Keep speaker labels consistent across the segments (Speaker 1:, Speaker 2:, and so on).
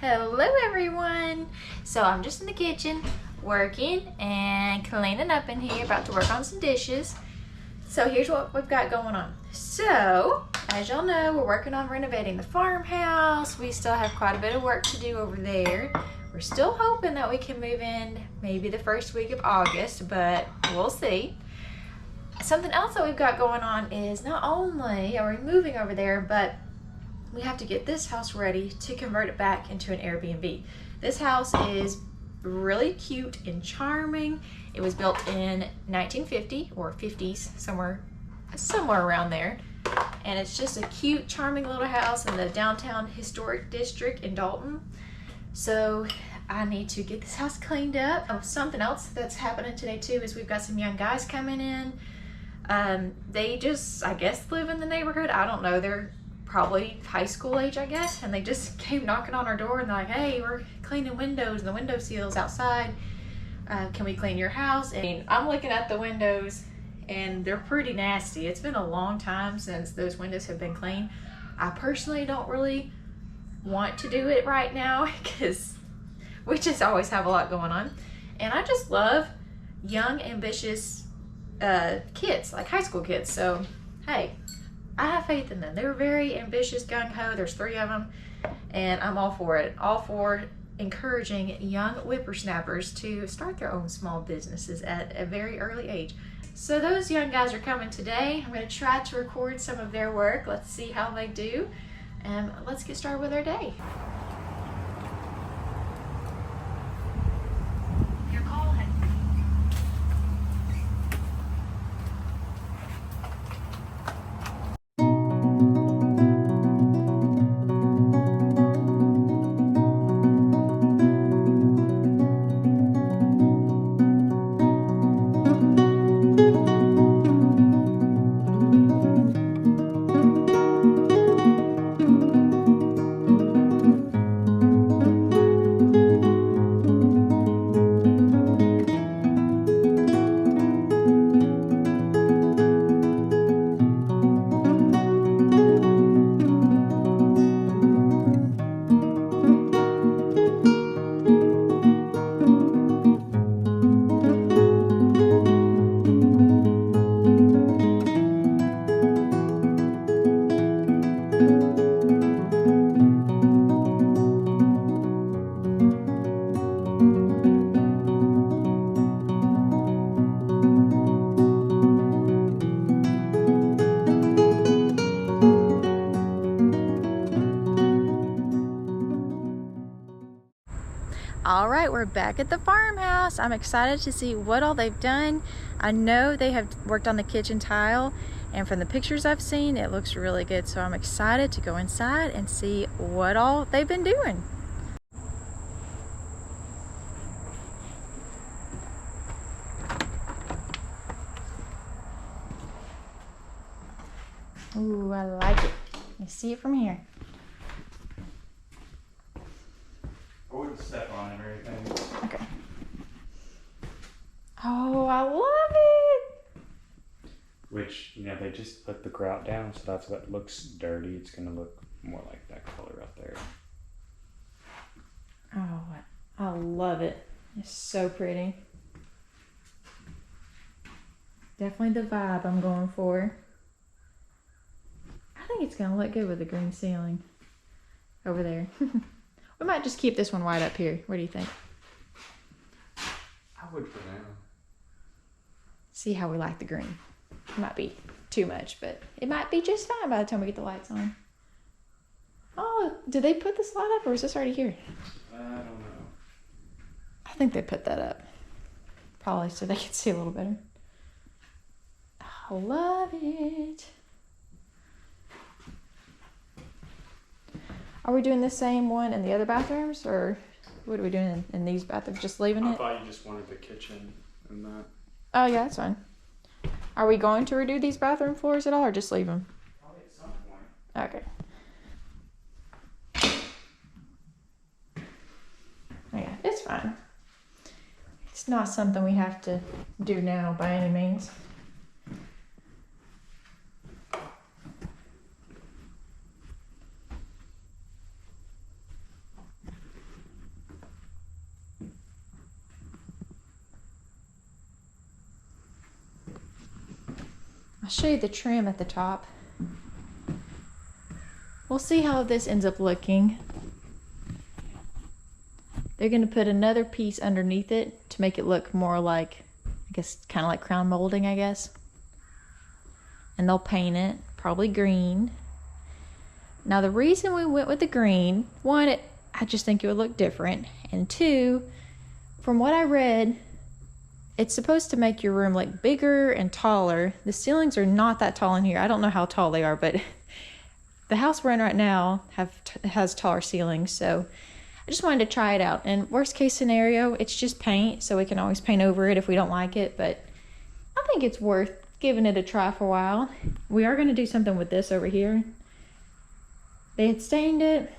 Speaker 1: Hello everyone! So I'm just in the kitchen working and cleaning up in here, about to work on some dishes. So here's what we've got going on. So, as y'all know, we're working on renovating the farmhouse. We still have quite a bit of work to do over there. We're still hoping that we can move in maybe the first week of August, but we'll see. Something else that we've got going on is not only are we moving over there, but we have to get this house ready to convert it back into an Airbnb. This house is really cute and charming. It was built in 1950 or 50s, somewhere around there. And it's just a cute, charming little house in the downtown historic district in Dalton. So I need to get this house cleaned up. Oh, something else that's happening today too is we've got some young guys coming in. They just, I guess, live in the neighborhood. I don't know. They're probably high school age, I guess, and they just came knocking on our door and they're like, hey, we're cleaning windows and the window seals outside. Can we clean your house? And I'm looking at the windows and they're pretty nasty. It's been a long time since those windows have been cleaned. I personally don't really want to do it right now because we just always have a lot going on. And I just love young, ambitious kids, like high school kids. So, hey, I have faith in them. They're very ambitious, gung-ho. There's 3 of them, and I'm all for it. All for encouraging young whippersnappers to start their own small businesses at a very early age. So those young guys are coming today. I'm going to try to record some of their work. Let's see how they do, and let's get started with our day. Your call has All right, we're back at the farmhouse. I'm excited to see what all they've done. I know they have worked on the kitchen tile, and from the pictures I've seen, it looks really good. So I'm excited to go inside and see what all they've been doing. Ooh, I like it. You see it from here.
Speaker 2: I wouldn't step on it or anything.
Speaker 1: Okay. Oh, I love it.
Speaker 2: Which, you know, they just put the grout down, so that's what looks dirty. It's going to look more like that color up there.
Speaker 1: Oh, I love it. It's so pretty. Definitely the vibe I'm going for. I think it's going to look good with the green ceiling over there. We might just keep this one white up here. What do you think?
Speaker 2: I would for now.
Speaker 1: See how we like the green. It might be too much, but it might be just fine by the time we get the lights on. Oh, did they put this light up or is this already here?
Speaker 2: I don't know.
Speaker 1: I think they put that up. Probably so they can see a little better. I love it. Are we doing the same one in the other bathrooms, or what are we doing in these bathrooms? Just leaving it?
Speaker 2: I thought you just wanted the kitchen and that.
Speaker 1: Oh, yeah, that's fine. Are we going to redo these bathroom floors at all, or just leave them?
Speaker 2: Probably at some point.
Speaker 1: Okay. Yeah, it's fine. It's not something we have to do now by any means. show you the trim at the top. We'll see how this ends up looking. They're going to put another piece underneath it to make it look more like, I guess, kind of like crown molding, I guess. And they'll paint it, probably green. Now, the reason we went with the green, one, I just think it would look different. And two, from what I read, it's supposed to make your room look bigger and taller. The ceilings are not that tall in here. I don't know how tall they are, but the house we're in right now has taller ceilings, so I just wanted to try it out. And worst case scenario, it's just paint, so we can always paint over it if we don't like it, but I think it's worth giving it a try for a while. We are going to do something with this over here. They had stained it,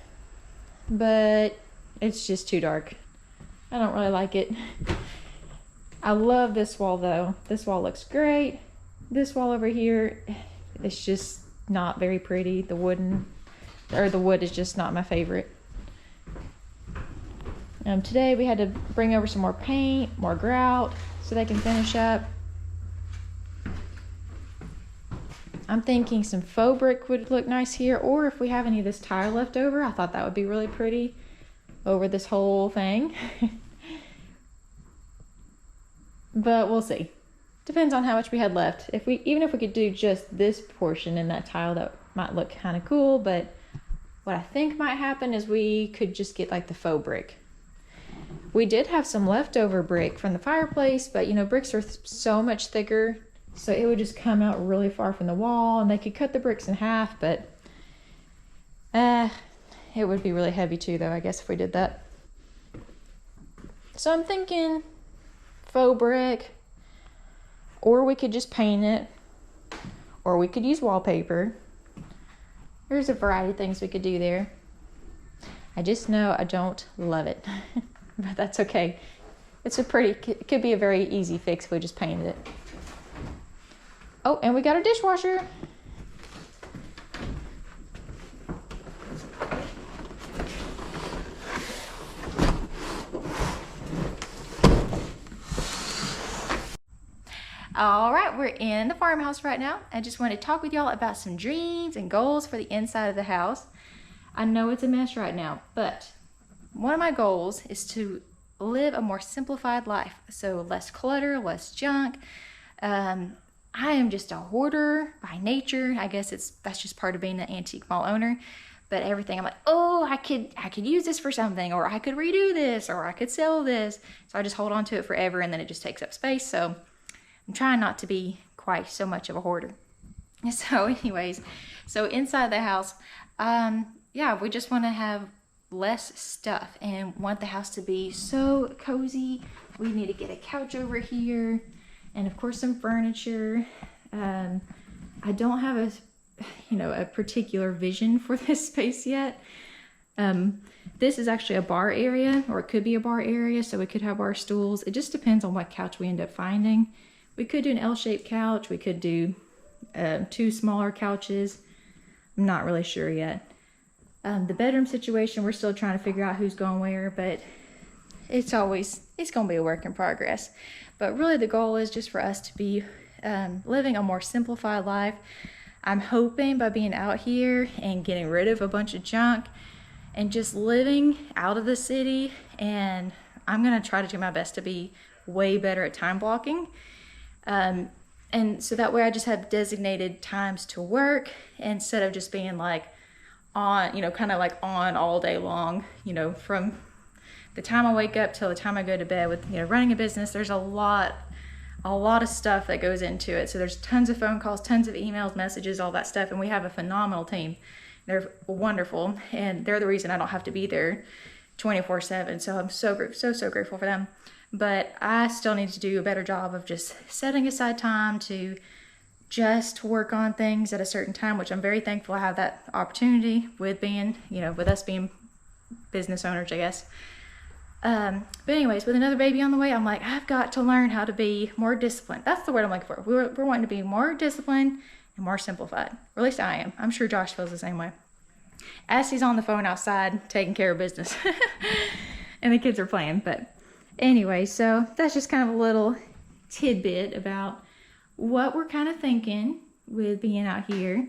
Speaker 1: but it's just too dark. I don't really like it. I love this wall though. This wall looks great. This wall over here, it's just not very pretty. The wood is just not my favorite. Today we had to bring over some more paint, more grout, so they can finish up. I'm thinking some faux brick would look nice here, or if we have any of this tile left over, I thought that would be really pretty over this whole thing. But we'll see. Depends on how much we had left. Even if we could do just this portion in that tile, that might look kind of cool. But what I think might happen is we could just get like the faux brick. We did have some leftover brick from the fireplace, but you know, bricks are so much thicker, so it would just come out really far from the wall, and they could cut the bricks in half, but it would be really heavy too, though, I guess, if we did that. So I'm thinking faux brick, or we could just paint it, or we could use wallpaper. There's a variety of things we could do there. I just know I don't love it, but that's okay. It could be a very easy fix if we just painted it. Oh, and we got our dishwasher. All right, we're in the farmhouse right now. I just want to talk with y'all about some dreams and goals for the inside of the house. I know it's a mess right now, but one of my goals is to live a more simplified life. So less clutter, less junk. I am just a hoarder by nature. I guess that's just part of being an antique mall owner. But everything I'm like, oh, I could use this for something, or I could redo this, or I could sell this. So I just hold on to it forever, and then it just takes up space. So I'm trying not to be quite so much of a hoarder. So anyways, so inside the house, yeah, we just want to have less stuff and want the house to be so cozy. We need to get a couch over here, and of course some furniture. I don't have a particular vision for this space yet. This is actually a bar area, or it could be a bar area, so we could have bar stools. It just depends on what couch we end up finding. We could do an L-shaped couch. We could do 2 smaller couches. I'm not really sure yet. The bedroom situation, we're still trying to figure out who's going where, but it's going to be a work in progress. But really the goal is just for us to be living a more simplified life. I'm hoping by being out here and getting rid of a bunch of junk and just living out of the city, and I'm going to try to do my best to be way better at time blocking. And so that way I just have designated times to work instead of just being like on, kind of like on all day long, from the time I wake up till the time I go to bed. With, running a business, there's a lot of stuff that goes into it. So there's tons of phone calls, tons of emails, messages, all that stuff. And we have a phenomenal team. They're wonderful. And they're the reason I don't have to be there 24/7. So I'm so grateful for them. But I still need to do a better job of just setting aside time to just work on things at a certain time, which I'm very thankful I have that opportunity with being, with us being business owners, I guess. But anyways, with another baby on the way, I'm like, I've got to learn how to be more disciplined. That's the word I'm looking for. We're wanting to be more disciplined and more simplified. Or at least I am. I'm sure Josh feels the same way. As he's on the phone outside taking care of business. And the kids are playing, but anyway, so that's just kind of a little tidbit about what we're kind of thinking with being out here.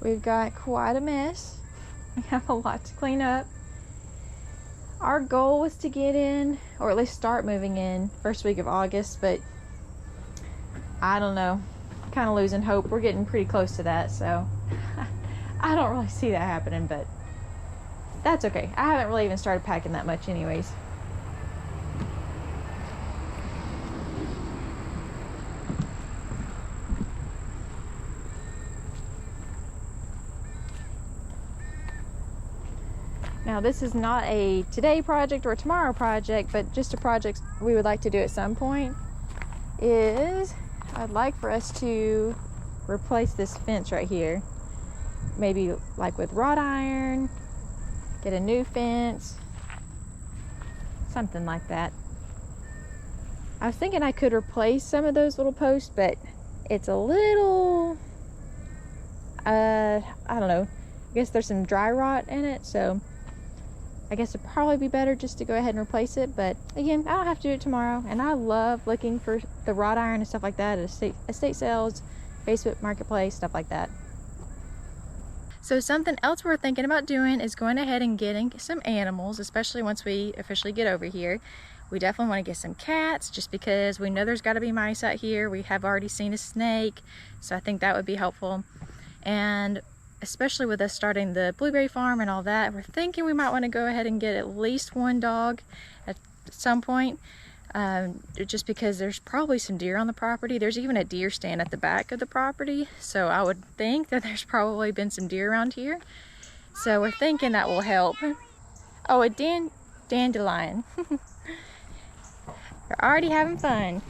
Speaker 1: We've got quite a mess. We have a lot to clean up. Our goal was to get in, or at least start moving in, first week of August, but I don't know. Kind of losing hope. We're getting pretty close to that, so I don't really see that happening, but that's okay. I haven't really even started packing that much anyways. Now this is not a today project or a tomorrow project, but just a project we would like to do at some point. I'd like for us to replace this fence right here. Maybe like with wrought iron, get a new fence, something like that. I was thinking I could replace some of those little posts, but it's a little, I don't know. I guess there's some dry rot in it, so I guess it'd probably be better just to go ahead and replace it. But again, I don't have to do it tomorrow. And I love looking for the wrought iron and stuff like that at estate sales, Facebook Marketplace, stuff like that. So something else we're thinking about doing is going ahead and getting some animals, especially once we officially get over here. We definitely want to get some cats just because we know there's got to be mice out here. We have already seen a snake, so I think that would be helpful. And especially with us starting the blueberry farm and all that, we're thinking we might want to go ahead and get at least one dog at some point, just because there's probably some deer on the property. There's even a deer stand at the back of the property, so I would think that there's probably been some deer around here. So we're thinking that will help. Oh, a dandelion. We're already having fun.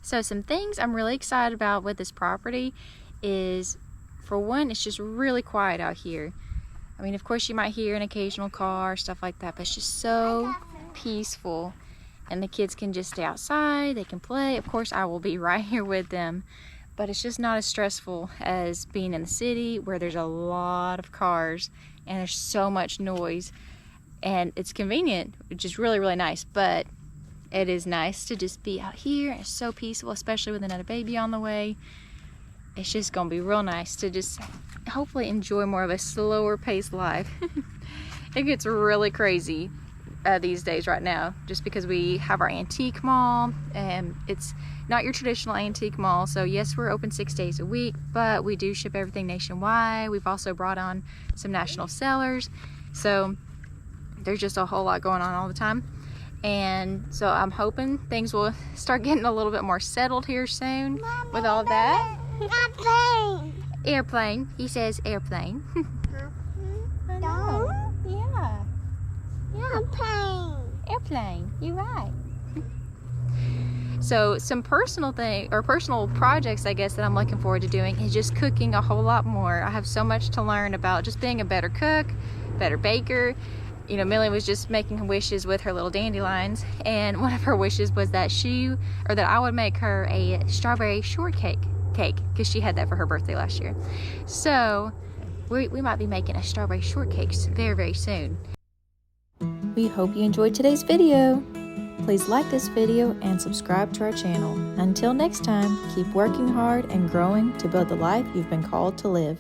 Speaker 1: So some things I'm really excited about with this property is, for one, it's just really quiet out here. I mean, of course you might hear an occasional car, stuff like that, but it's just so peaceful. And the kids can just stay outside, they can play. Of course I will be right here with them, but it's just not as stressful as being in the city where there's a lot of cars and there's so much noise. And it's convenient, which is really, really nice, but it is nice to just be out here. It's so peaceful, especially with another baby on the way. It's just gonna be real nice to just hopefully enjoy more of a slower paced life. It gets really crazy these days right now, just because we have our antique mall, and it's not your traditional antique mall. So yes, we're open 6 days a week, but we do ship everything nationwide. We've also brought on some national sellers, so there's just a whole lot going on all the time. And so I'm hoping things will start getting a little bit more settled here soon. Mommy, with all that. Airplane. Airplane. He says airplane. I know. Yeah. Yeah. Airplane. Airplane. You're right. So some personal projects, I guess, that I'm looking forward to doing is just cooking a whole lot more. I have so much to learn about just being a better cook, better baker. You know, Millie was just making wishes with her little dandelions, and one of her wishes was that that I would make her a strawberry shortcake because she had that for her birthday last year. So we might be making a strawberry shortcake very, very soon. We hope you enjoyed today's video. Please like this video and subscribe to our channel. Until next time, keep working hard and growing to build the life you've been called to live.